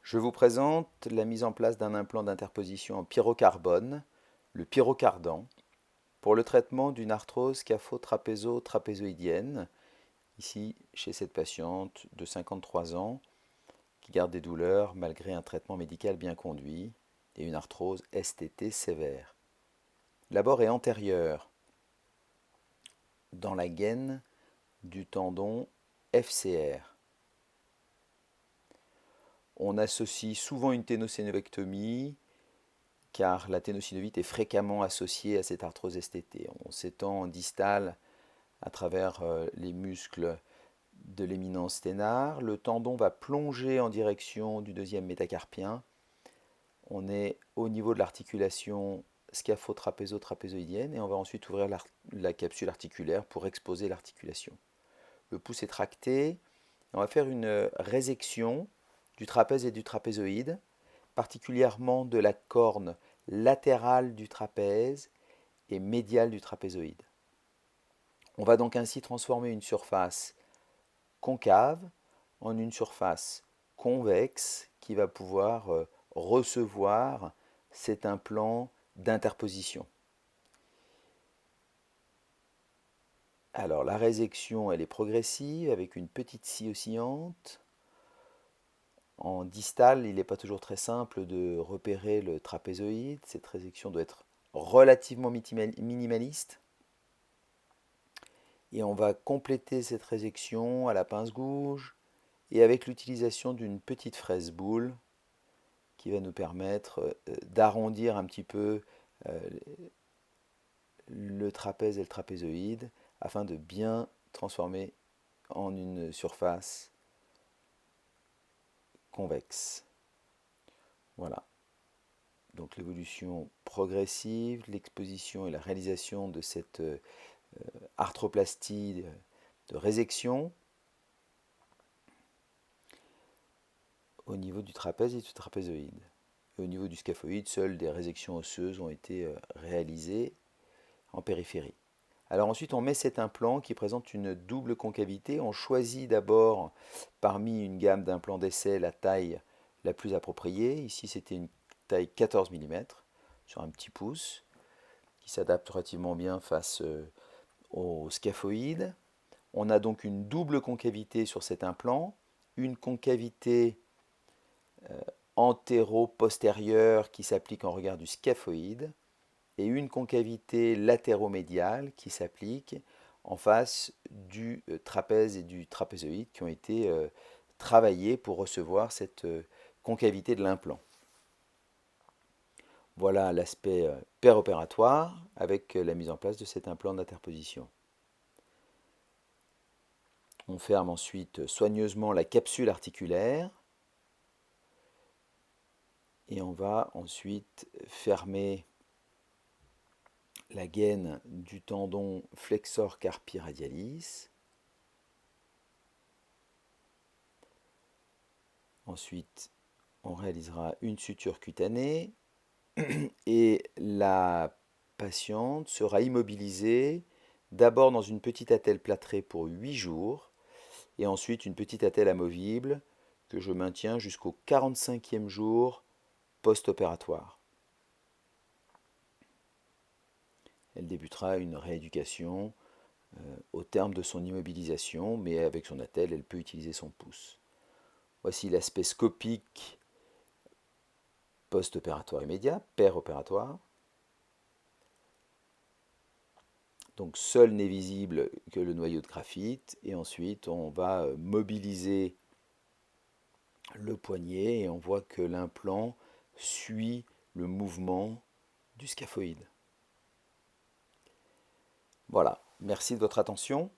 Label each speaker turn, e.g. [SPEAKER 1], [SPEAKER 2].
[SPEAKER 1] Je vous présente la mise en place d'un implant d'interposition en pyrocarbone, le pyrocardan, pour le traitement d'une arthrose scapho-trapézo-trapézoïdienne, ici chez cette patiente de 53 ans qui garde des douleurs malgré un traitement médical bien conduit et une arthrose STT sévère. L'abord est antérieur, dans la gaine du tendon FCR. On associe souvent une ténosynovectomie car la ténosynovite est fréquemment associée à cette arthrose STT. On s'étend en distal à travers les muscles de l'éminence sténare. Le tendon va plonger en direction du deuxième métacarpien. On est au niveau de l'articulation scapho-trapézo-trapézoïdienne et on va ensuite ouvrir la capsule articulaire pour exposer l'articulation. Le pouce est tracté. On va faire une résection du trapèze et du trapézoïde, particulièrement de la corne latérale du trapèze et médiale du trapézoïde. On va donc ainsi transformer une surface concave en une surface convexe qui va pouvoir recevoir cet implant d'interposition. Alors la résection elle est progressive avec une petite scie oscillante. En distal, il n'est pas toujours très simple de repérer le trapézoïde. Cette résection doit être relativement minimaliste. Et on va compléter cette résection à la pince-gouge et avec l'utilisation d'une petite fraise boule qui va nous permettre d'arrondir un petit peu le trapèze et le trapézoïde afin de bien transformer en une surface convexe. Voilà. Donc l'évolution progressive, l'exposition et la réalisation de cette arthroplastie de résection au niveau du trapèze et du trapézoïde. Et au niveau du scaphoïde, seules des résections osseuses ont été réalisées en périphérie. Alors ensuite, on met cet implant qui présente une double concavité. On choisit d'abord parmi une gamme d'implants d'essai la taille la plus appropriée. Ici, c'était une taille 14 mm sur un petit pouce qui s'adapte relativement bien face au scaphoïde. On a donc une double concavité sur cet implant, une concavité antéro-postérieure qui s'applique en regard du scaphoïde et une concavité latéromédiale qui s'applique en face du trapèze et du trapézoïde qui ont été travaillés pour recevoir cette concavité de l'implant. Voilà l'aspect péropératoire avec la mise en place de cet implant d'interposition. On ferme ensuite soigneusement la capsule articulaire et on va ensuite fermer la gaine du tendon flexor carpi radialis. Ensuite, on réalisera une suture cutanée et la patiente sera immobilisée d'abord dans une petite attelle plâtrée pour 8 jours et ensuite une petite attelle amovible que je maintiens jusqu'au 45e jour post-opératoire. Elle débutera une rééducation au terme de son immobilisation, mais avec son attelle, elle peut utiliser son pouce. Voici l'aspect scopique post-opératoire immédiat, péropératoire. Donc seul n'est visible que le noyau de graphite et ensuite on va mobiliser le poignet et on voit que l'implant suit le mouvement du scaphoïde. Voilà, merci de votre attention.